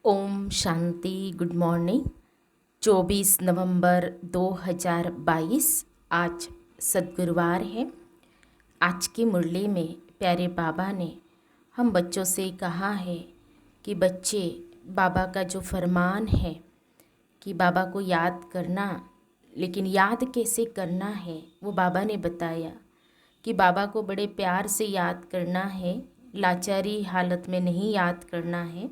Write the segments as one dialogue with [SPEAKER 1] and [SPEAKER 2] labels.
[SPEAKER 1] Om Shanti. Good morning. 24 नवंबर 2022 आज सद्गुरुवार है। आज की मुरली में प्यारे बाबा ने हम बच्चों से कहा है कि बच्चे बाबा का जो फरमान है कि बाबा को याद करना, लेकिन याद कैसे करना है वो बाबा ने बताया कि बाबा को बड़े प्यार से याद करना है, लाचारी हालत में नहीं याद करना है।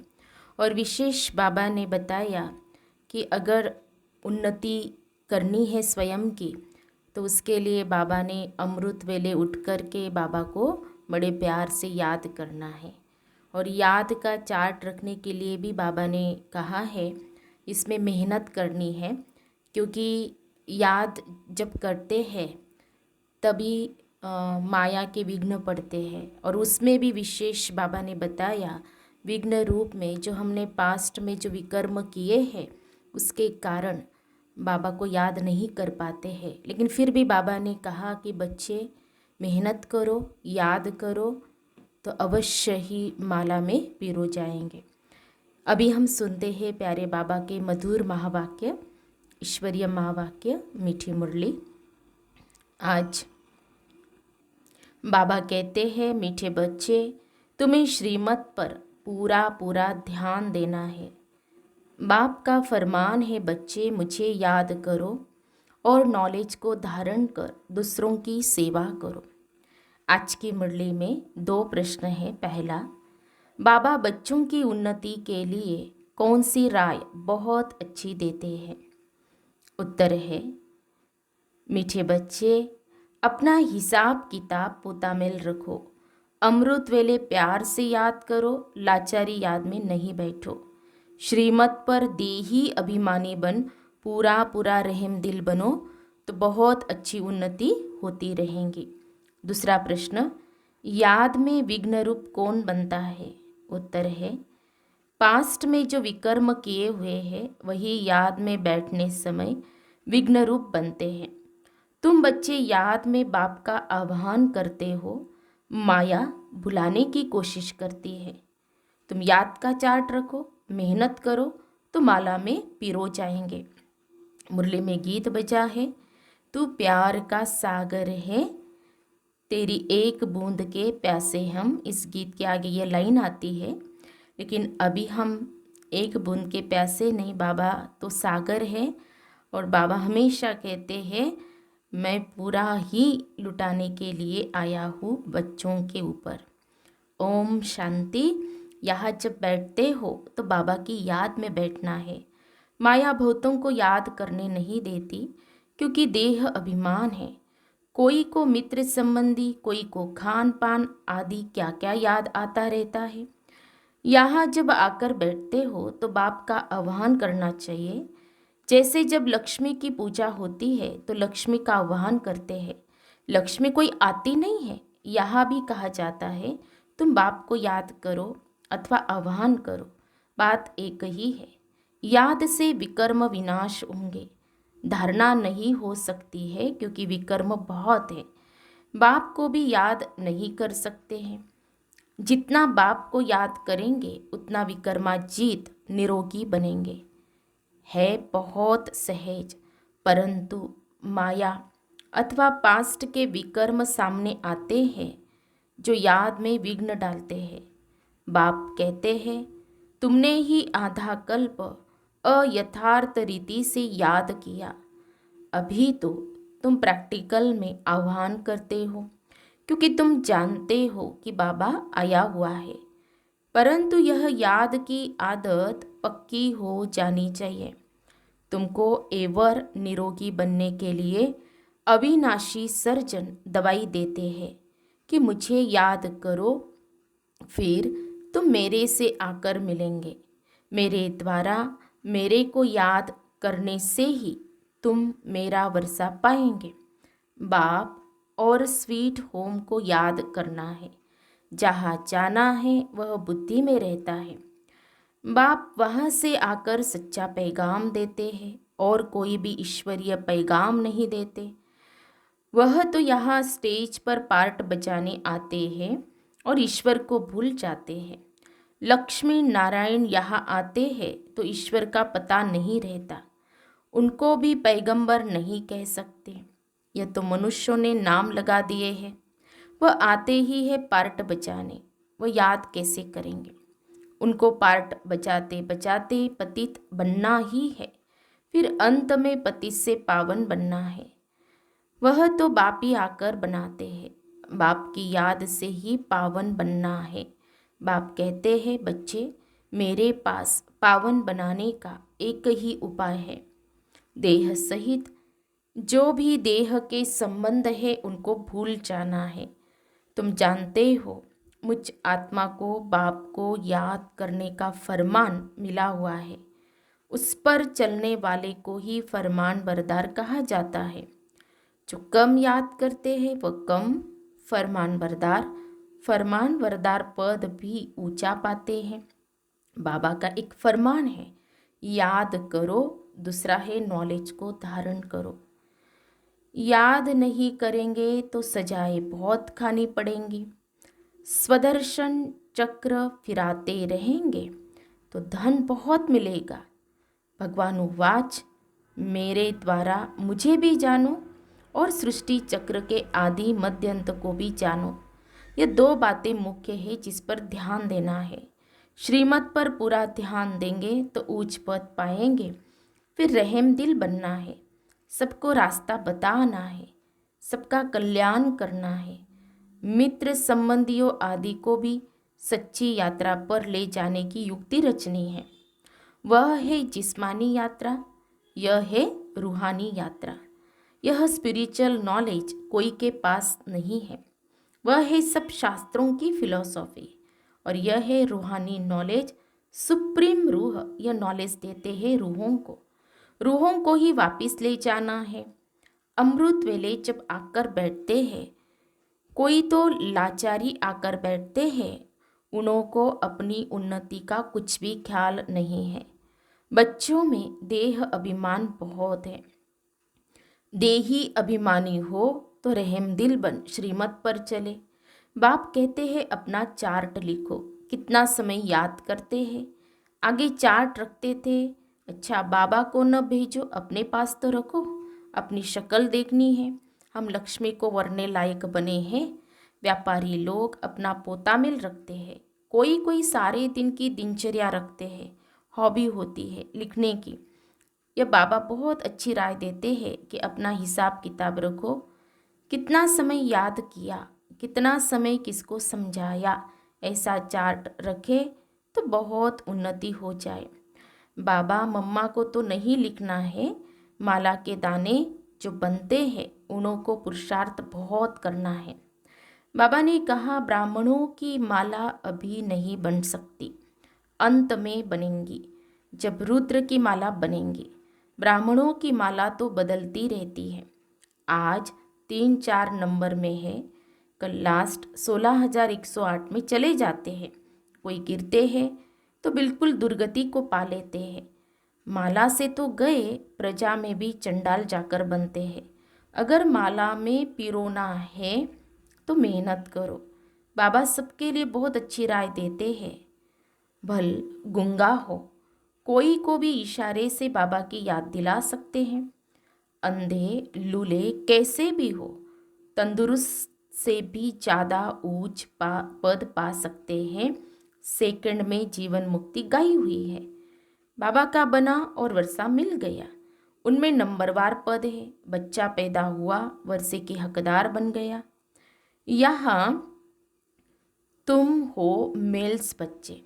[SPEAKER 1] और विशेष बाबा ने बताया कि अगर उन्नति करनी है स्वयं की तो उसके लिए बाबा ने अमृत वेले उठ कर के बाबा को बड़े प्यार से याद करना है। और याद का चार्ट रखने के लिए भी बाबा ने कहा है इसमें मेहनत करनी है, क्योंकि याद जब करते हैं तभी माया के विघ्न पड़ते हैं। और उसमें भी विशेष बाबा ने बताया विघ्न रूप में जो हमने पास्ट में जो विकर्म किए हैं उसके कारण बाबा को याद नहीं कर पाते हैं। लेकिन फिर भी बाबा ने कहा कि बच्चे मेहनत करो, याद करो तो अवश्य ही माला में पिरो जाएंगे। अभी हम सुनते हैं प्यारे बाबा के मधुर महावाक्य, ईश्वरीय महावाक्य, मीठी मुरली। आज बाबा कहते हैं, मीठे बच्चे तुम्हें श्रीमत पर पूरा पूरा ध्यान देना है। बाप का फरमान है बच्चे मुझे याद करो और नॉलेज को धारण कर दूसरों की सेवा करो। आज की मुरली में 2 प्रश्न हैं। पहला, बाबा बच्चों की उन्नति के लिए कौन सी राय बहुत अच्छी देते हैं? उत्तर है, मीठे बच्चे अपना हिसाब किताब पोतामेल रखो, अमृत वेले प्यार से याद करो, लाचारी याद में नहीं बैठो, श्रीमत पर देही अभिमानी बन पूरा पूरा रहम दिल बनो तो बहुत अच्छी उन्नति होती रहेंगी। दूसरा प्रश्न, याद में विघ्न रूप कौन बनता है? उत्तर है, पास्ट में जो विकर्म किए हुए हैं वही याद में बैठने समय विघ्न रूप बनते हैं। तुम बच्चे याद में बाप का आह्वान करते हो, माया भुलाने की कोशिश करती है। तुम याद का चार्ट रखो, मेहनत करो तो माला में पिरो जाएंगे। मुरली में गीत बजा है, तू प्यार का सागर है, तेरी एक बूंद के प्यासे हम। इस गीत के आगे ये लाइन आती है, लेकिन अभी हम एक बूंद के प्यासे नहीं, बाबा तो सागर है। और बाबा हमेशा कहते हैं मैं पूरा ही लुटाने के लिए आया हूँ बच्चों के ऊपर। ओम शांति। यहाँ जब बैठते हो तो बाबा की याद में बैठना है। माया भूतों को याद करने नहीं देती, क्योंकि देह अभिमान है। कोई को मित्र संबंधी, कोई को खान पान आदि क्या क्या याद आता रहता है। यहाँ जब आकर बैठते हो तो बाप का आह्वान करना चाहिए। जैसे जब लक्ष्मी की पूजा होती है तो लक्ष्मी का आह्वान करते हैं। लक्ष्मी कोई आती नहीं है, यहाँ भी कहा जाता है तुम बाप को याद करो अथवा आह्वान करो, बात एक ही है। याद से विकर्म विनाश होंगे। धारणा नहीं हो सकती है क्योंकि विकर्म बहुत है। बाप को भी याद नहीं कर सकते हैं। जितना बाप को याद करेंगे उतना विकर्माजीत निरोगी बनेंगे। है बहुत सहज, परंतु माया अथवा पास्ट के विकर्म सामने आते हैं जो याद में विघ्न डालते हैं। बाप कहते हैं तुमने ही आधा कल्प अयथार्थ रीति से याद किया, अभी तो तुम प्रैक्टिकल में आह्वान करते हो, क्योंकि तुम जानते हो कि बाबा आया हुआ है। परंतु यह याद की आदत पक्की हो जानी चाहिए। तुमको एवर निरोगी बनने के लिए अविनाशी सर्जन दवाई देते हैं कि मुझे याद करो, फिर तुम मेरे से आकर मिलेंगे। मेरे द्वारा मेरे को याद करने से ही तुम मेरा वर्षा पाएंगे। बाप और स्वीट होम को याद करना है। जहाँ जाना है वह बुद्धि में रहता है। बाप वहाँ से आकर सच्चा पैगाम देते हैं और कोई भी ईश्वरीय पैगाम नहीं देते। वह तो यहाँ स्टेज पर पार्ट बजाने आते हैं और ईश्वर को भूल जाते हैं। लक्ष्मी नारायण यहाँ आते हैं तो ईश्वर का पता नहीं रहता। उनको भी पैगंबर नहीं कह सकते। यह तो मनुष्यों ने नाम लगा दिए हैं। वह आते ही है पार्ट बचाने, वह याद कैसे करेंगे? उनको पार्ट बचाते बचाते पतित बनना ही है, फिर अंत में पतित से पावन बनना है। वह तो बाप ही आकर बनाते हैं। बाप की याद से ही पावन बनना है। बाप कहते हैं, बच्चे मेरे पास पावन बनाने का एक ही उपाय है। देह सहित जो भी देह के संबंध है उनको भूल जाना है। तुम जानते हो, मुझ आत्मा को बाप को याद करने का फरमान मिला हुआ है। उस पर चलने वाले को ही फरमान बरदार कहा जाता है। जो कम याद करते हैं वह कम फरमान बरदार पद भी ऊंचा पाते हैं। बाबा का एक फरमान है, याद करो, दूसरा है नॉलेज को धारण करो। याद नहीं करेंगे तो सजाएं बहुत खानी पड़ेंगी। स्वदर्शन चक्र फिराते रहेंगे तो धन बहुत मिलेगा। भगवान उवाच, मेरे द्वारा मुझे भी जानो और सृष्टि चक्र के आदि मध्यंत को भी जानो। ये दो बातें मुख्य है जिस पर ध्यान देना है। श्रीमत पर पूरा ध्यान देंगे तो ऊंच पद पाएंगे। फिर रहम दिल बनना है, सबको रास्ता बताना है, सबका कल्याण करना है। मित्र संबंधियों आदि को भी सच्ची यात्रा पर ले जाने की युक्ति रचनी है। वह है जिस्मानी यात्रा, यह है रूहानी यात्रा। यह स्पिरिचुअल नॉलेज कोई के पास नहीं है। वह है सब शास्त्रों की फिलॉसफी। और यह है रूहानी नॉलेज। सुप्रीम रूह यह नॉलेज देते हैं रूहों को ही वापिस ले जाना है। अमृत वेले जब आकर बैठते हैं, कोई तो लाचारी आकर बैठते हैं, उन्हों को अपनी उन्नति का कुछ भी ख्याल नहीं है। बच्चों में देह अभिमान बहुत है। देही अभिमानी हो तो रहम दिल बन श्रीमत पर चले। बाप कहते हैं अपना चार्ट लिखो, कितना समय याद करते हैं। आगे चार्ट रखते थे। अच्छा, बाबा को न भेजो, अपने पास तो रखो, अपनी शक्ल देखनी है। हम लक्ष्मी को वरने लायक बने हैं। व्यापारी लोग अपना पोता मिल रखते हैं। कोई कोई सारे दिन की दिनचर्या रखते हैं। हॉबी होती है लिखने की। यह बाबा बहुत अच्छी राय देते हैं कि अपना हिसाब किताब रखो, कितना समय याद किया, कितना समय किसको समझाया, ऐसा चार्ट रखे तो बहुत उन्नति हो जाए। बाबा मम्मा को तो नहीं लिखना है, माला के दाने जो बनते हैं उन्हों को पुरुषार्थ बहुत करना है। बाबा ने कहा ब्राह्मणों की माला अभी नहीं बन सकती, अंत में बनेंगी जब रुद्र की माला बनेंगी। ब्राह्मणों की माला तो बदलती रहती है। आज 3-4 नंबर में है, कल लास्ट 16,108 में चले जाते हैं। कोई गिरते हैं तो बिल्कुल दुर्गति को पा लेते हैं। माला से तो गए, प्रजा में भी चंडाल जाकर बनते हैं। अगर माला में पिरोना है तो मेहनत करो। बाबा सबके लिए बहुत अच्छी राय देते हैं। भल गुंगा हो, कोई को भी इशारे से बाबा की याद दिला सकते हैं। अंधे लूले कैसे भी हो, तंदुरुस्त से भी ज़्यादा ऊंच पद पा सकते हैं। सेकंड में जीवन मुक्ति गाई हुई है। बाबा का बना और वर्षा मिल गया, उनमें नंबरवार पद है। बच्चा पैदा हुआ, वर्षे के हकदार बन गया। यहाँ तुम हो मेल्स बच्चे,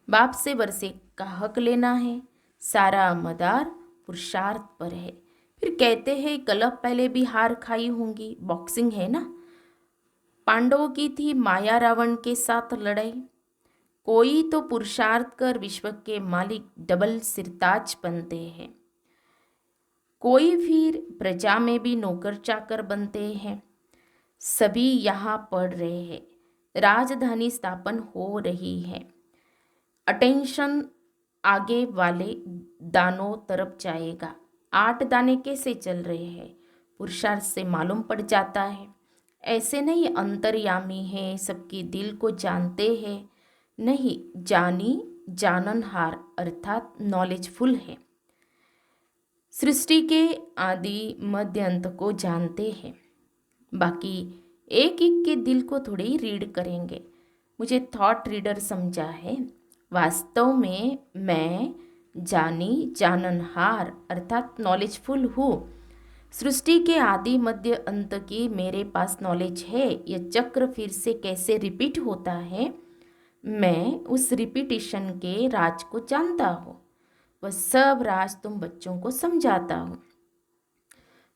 [SPEAKER 1] बाप से वर्षे का हक लेना है। सारा मदार पुरुषार्थ पर है। फिर कहते हैं कलप पहले भी हार खाई होंगी, बॉक्सिंग है ना। पांडवों की थी माया रावण के साथ लड़ाई। कोई तो पुरुषार्थ कर विश्व के मालिक डबल सिरताज बनते हैं, कोई फिर प्रजा में भी नौकर चाकर बनते हैं। सभी यहाँ पढ़ रहे हैं, राजधानी स्थापन हो रही है। अटेंशन आगे वाले दानों तरफ जाएगा। 8 दाने कैसे चल रहे हैं, पुरुषार्थ से मालूम पड़ जाता है। ऐसे नहीं अंतर्यामी है, सबके दिल को जानते हैं, नहीं, जानी जाननहार अर्थात नॉलेजफुल है। सृष्टि के आदि मध्य अंत को जानते हैं। बाकी एक एक के दिल को थोड़ी रीड करेंगे। मुझे थॉट रीडर समझा है। वास्तव में मैं जानी जाननहार अर्थात नॉलेजफुल हूँ। सृष्टि के आदि मध्य अंत की मेरे पास नॉलेज है। यह चक्र फिर से कैसे रिपीट होता है, मैं उस रिपीटिशन के राज को जानता हूँ। वह सब राज तुम बच्चों को समझाता हूँ।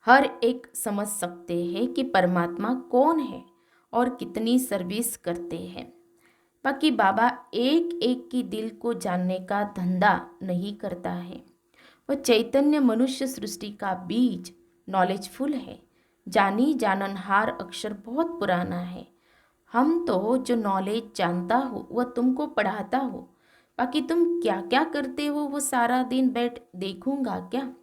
[SPEAKER 1] हर एक समझ सकते हैं कि परमात्मा कौन है और कितनी सर्विस करते हैं। बाकी बाबा एक एक की दिल को जानने का धंधा नहीं करता है। वह चैतन्य मनुष्य सृष्टि का बीज नॉलेजफुल है। जानी जाननहार अक्षर बहुत पुराना है। हम तो जो नॉलेज जानता हो वह तुमको पढ़ाता हो। बाकी तुम क्या क्या करते हो वो सारा दिन बैठ देखूंगा क्या।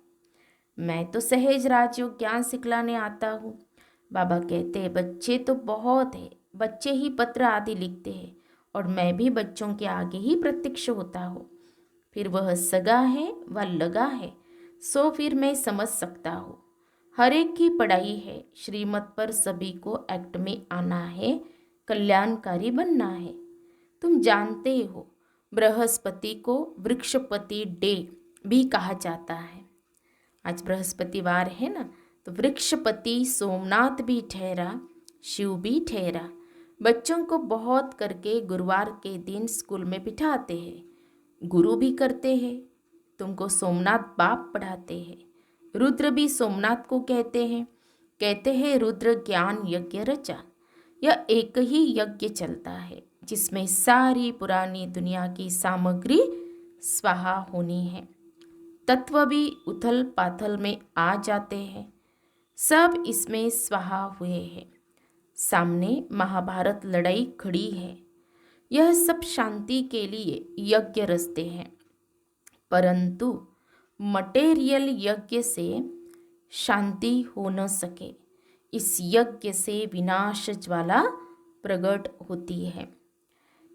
[SPEAKER 1] मैं तो सहज राजयोग ज्ञान सिखलाने आता हूँ। बाबा कहते हैं बच्चे तो बहुत है, बच्चे ही पत्र आदि लिखते हैं और मैं भी बच्चों के आगे ही प्रत्यक्ष होता हूँ। फिर वह सगा है वह लगा है, सो फिर मैं समझ सकता हूँ। हर एक की पढ़ाई है, श्रीमत पर सभी को एक्ट में आना है, कल्याणकारी बनना है। तुम जानते हो बृहस्पति को वृक्षपति डे भी कहा जाता है। आज बृहस्पतिवार है ना, तो वृक्षपति सोमनाथ भी ठहरा, शिव भी ठहरा। बच्चों को बहुत करके गुरुवार के दिन स्कूल में बिठाते हैं। गुरु भी करते हैं। तुमको सोमनाथ बाप पढ़ाते हैं। रुद्र भी सोमनाथ को कहते हैं रुद्र ज्ञान यज्ञ रचा। यह एक ही यज्ञ चलता है जिसमें सारी पुरानी दुनिया की सामग्री स्वाहा होनी है। तत्व भी उथल पाथल में आ जाते हैं, सब इसमें स्वाहा हुए हैं। सामने महाभारत लड़ाई खड़ी है। यह सब शांति के लिए यज्ञ रचते हैं, परंतु मटेरियल यज्ञ से शांति हो न सके। इस यज्ञ से विनाश ज्वाला प्रकट होती है।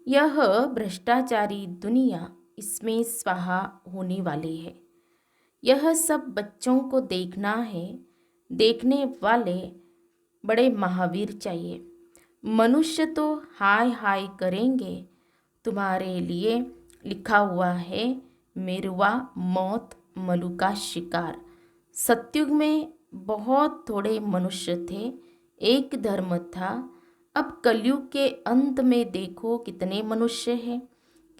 [SPEAKER 1] यह भ्रष्टाचारी दुनिया इसमें स्वाहा होने वाली है। यह सब बच्चों को देखना है। देखने वाले बड़े महावीर चाहिए। मनुष्य तो हाय हाय करेंगे। तुम्हारे लिए लिखा हुआ है मेरुआ मौत मलु का शिकार। सतयुग में बहुत थोड़े मनुष्य थे, एक धर्म था। अब कलयुग के अंत में देखो कितने मनुष्य हैं,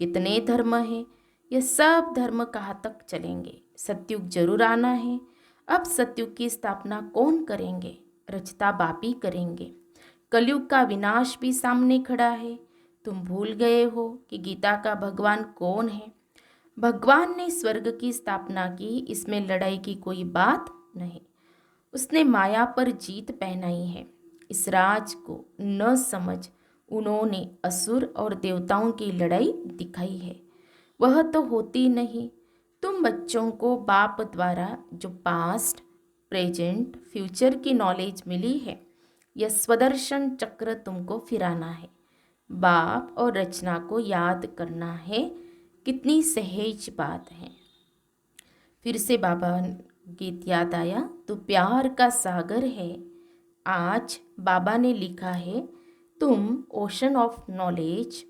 [SPEAKER 1] कितने धर्म हैं। ये सब धर्म कहाँ तक चलेंगे। सतयुग जरूर आना है। अब सतयुग की स्थापना कौन करेंगे, रचता बापी करेंगे। कलयुग का विनाश भी सामने खड़ा है। तुम भूल गए हो कि गीता का भगवान कौन है। भगवान ने स्वर्ग की स्थापना की, इसमें लड़ाई की कोई बात नहीं। उसने माया पर जीत पहनाई है। इस राज को न समझ उन्होंने असुर और देवताओं की लड़ाई दिखाई है। वह तो होती नहीं। तुम बच्चों को बाप द्वारा जो पास्ट प्रेजेंट फ्यूचर की नॉलेज मिली है, यह स्वदर्शन चक्र तुमको फिराना है। बाप और रचना को याद करना है। कितनी सहज बात है। फिर से बाबा गीत याद आया, तू प्यार का सागर है। आज बाबा ने लिखा है तुम ocean of knowledge,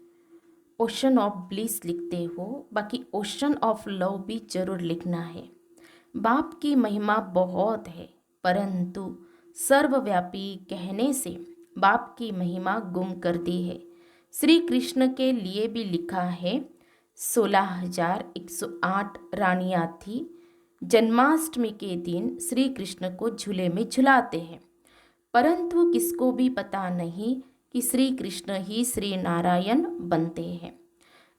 [SPEAKER 1] ocean of bliss लिखते हो, बाकी ओशन ऑफ लव भी जरूर लिखना है। बाप की महिमा बहुत है, परंतु सर्वव्यापी कहने से बाप की महिमा गुम कर दी है। श्री कृष्ण के लिए भी लिखा है 16,108 रानियाँ थी। जन्माष्टमी के दिन श्री कृष्ण को झूले में झुलाते हैं, परंतु किसको भी पता नहीं कि श्री कृष्ण ही श्री नारायण बनते हैं।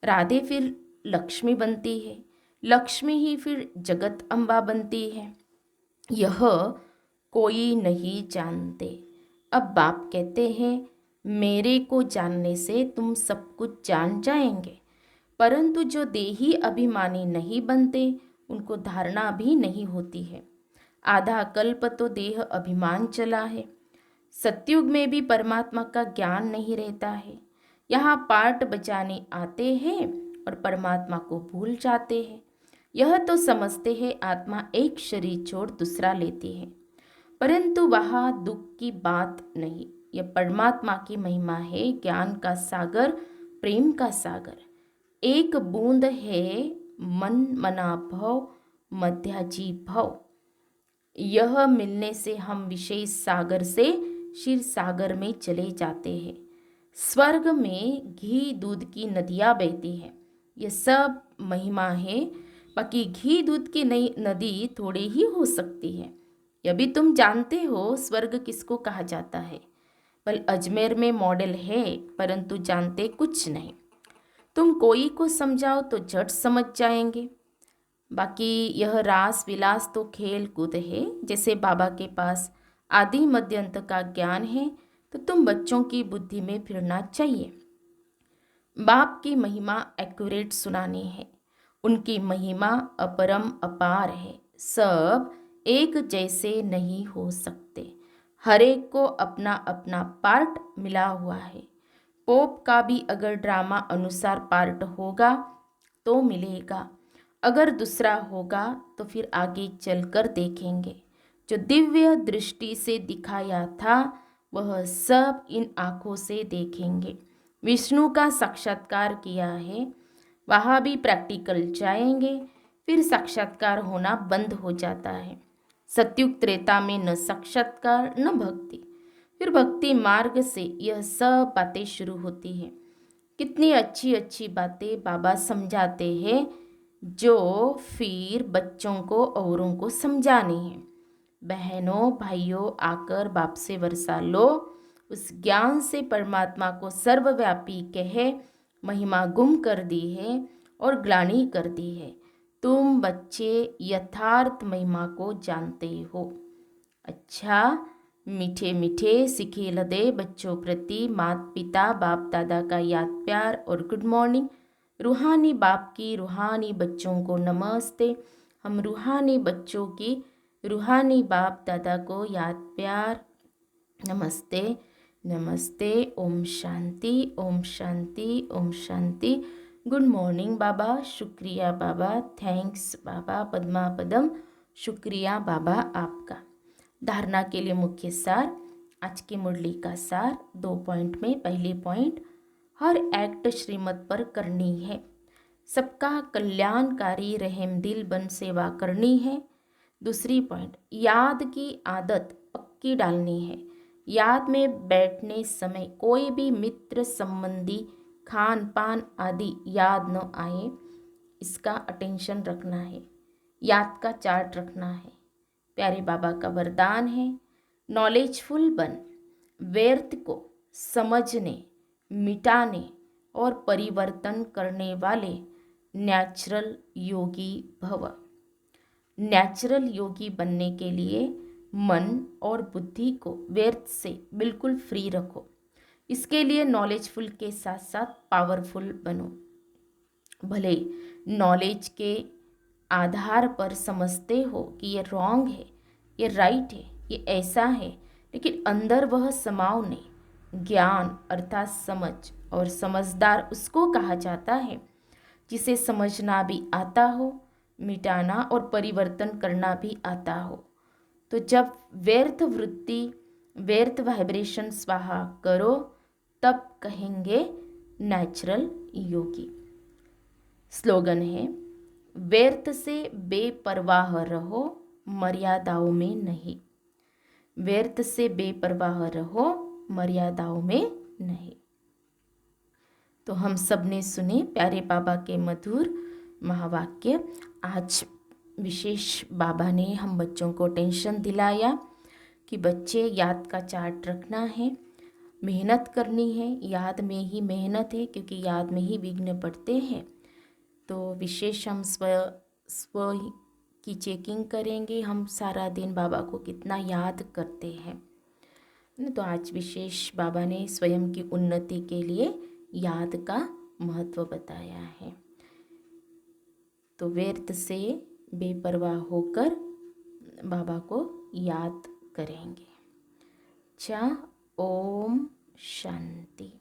[SPEAKER 1] राधे फिर लक्ष्मी बनती है, लक्ष्मी ही फिर जगत अम्बा बनती है। यह कोई नहीं जानते। अब बाप कहते हैं मेरे को जानने से तुम सब कुछ जान जाएंगे, परंतु जो देही अभिमानी नहीं बनते उनको धारणा भी नहीं होती है। आधा कल्प तो देह अभिमान चला है। सतयुग में भी परमात्मा का ज्ञान नहीं रहता है। यहाँ पार्ट बजाने आते हैं और परमात्मा को भूल जाते हैं। यह तो समझते हैं आत्मा एक शरीर छोड़ दूसरा लेती है, परंतु वहाँ दुख की बात नहीं। यह परमात्मा की महिमा है, ज्ञान का सागर, प्रेम का सागर। एक बूंद है मन मना भव मध्याजी भव। यह मिलने से हम विशेष सागर से क्षीर सागर में चले जाते हैं। स्वर्ग में घी दूध की नदियाँ बहती हैं। यह सब महिमा है। बाकी घी दूध की नई नदी थोड़ी ही हो सकती है। यह भी तुम जानते हो स्वर्ग किसको कहा जाता है। बल अजमेर में मॉडल है, परंतु जानते कुछ नहीं। तुम कोई को समझाओ तो झट समझ जाएंगे। बाकी यह रास विलास तो खेल कूद है। जैसे बाबा के पास आदि मध्य अंत का ज्ञान है, तो तुम बच्चों की बुद्धि में फिरना चाहिए। बाप की महिमा एक्यूरेट सुनानी है। उनकी महिमा अपरम अपार है। सब एक जैसे नहीं हो सकते। हर एक को अपना अपना पार्ट मिला हुआ है। पोप का भी अगर ड्रामा अनुसार पार्ट होगा तो मिलेगा, अगर दूसरा होगा तो फिर आगे चलकर देखेंगे। जो दिव्य दृष्टि से दिखाया था वह सब इन आँखों से देखेंगे। विष्णु का साक्षात्कार किया है, वहाँ भी प्रैक्टिकल जाएंगे, फिर साक्षात्कार होना बंद हो जाता है। सत्युग त्रेता में न साक्षात्कार न भक्ति, फिर भक्ति मार्ग से यह सब बातें शुरू होती है। कितनी अच्छी अच्छी बातें बाबा समझाते हैं, जो फिर बच्चों को औरों को समझानी है। बहनों भाइयों, आकर बाप से वर्षा लो। उस ज्ञान से परमात्मा को सर्वव्यापी कहे महिमा गुम कर दी है और ग्लानि कर दी है। तुम बच्चे यथार्थ महिमा को जानते हो। अच्छा, मीठे मीठे सिखे लदे बच्चों प्रति माता पिता बाप दादा का याद प्यार और गुड मॉर्निंग। रूहानी बाप की रूहानी बच्चों को नमस्ते। हम रूहानी बच्चों की रूहानी बाप दादा को याद प्यार नमस्ते नमस्ते। ओम शांति ओम शांति ओम शांति। गुड मॉर्निंग बाबा, शुक्रिया बाबा, थैंक्स बाबा, पद्मा पदम, शुक्रिया बाबा आपका। धारणा के लिए मुख्य सार, आज की मुरली का सार 2 पॉइंट में। पहली पॉइंट, हर एक्ट श्रीमत पर करनी है। सबका कल्याणकारी रहमदिल बन सेवा करनी है। दूसरी पॉइंट, याद की आदत पक्की डालनी है। याद में बैठने समय कोई भी मित्र संबंधी खान पान आदि याद न आए, इसका अटेंशन रखना है। याद का चार्ट रखना है। प्यारे बाबा का वरदान है, नॉलेजफुल बन, व्यर्थ को समझने, मिटाने और परिवर्तन करने वाले नेचुरल योगी भव। नेचुरल योगी बनने के लिए मन और बुद्धि को व्यर्थ से बिल्कुल फ्री रखो। इसके लिए नॉलेजफुल के साथ साथ पावरफुल बनो। भले नॉलेज के आधार पर समझते हो कि ये रॉन्ग है, ये राइट है, ये ऐसा है, लेकिन अंदर वह समाओ नहीं। ज्ञान अर्थात समझ, और समझदार उसको कहा जाता है जिसे समझना भी आता हो, मिटाना और परिवर्तन करना भी आता हो। तो जब व्यर्थ वृत्ति, व्यर्थ वाइब्रेशन स्वाहा करो, तब कहेंगे नेचुरल योगी। स्लोगन है, व्यर्थ से बेपरवाह रहो, मर्यादाओं में नहीं। व्यर्थ से बेपरवाह रहो, मर्यादाओं में नहीं। तो हम सब ने सुने प्यारे बाबा के मधुर महावाक्य। आज विशेष बाबा ने हम बच्चों को टेंशन दिलाया कि बच्चे याद का चार्ट रखना है, मेहनत करनी है। याद में ही मेहनत है, क्योंकि याद में ही विघ्न पड़ते हैं। तो विशेष हम स्व की चेकिंग करेंगे, हम सारा दिन बाबा को कितना याद करते हैं। तो आज विशेष बाबा ने स्वयं की उन्नति के लिए याद का महत्व बताया है। तो व्यर्थ से बेपरवाह होकर बाबा को याद करेंगे। ओम शांति।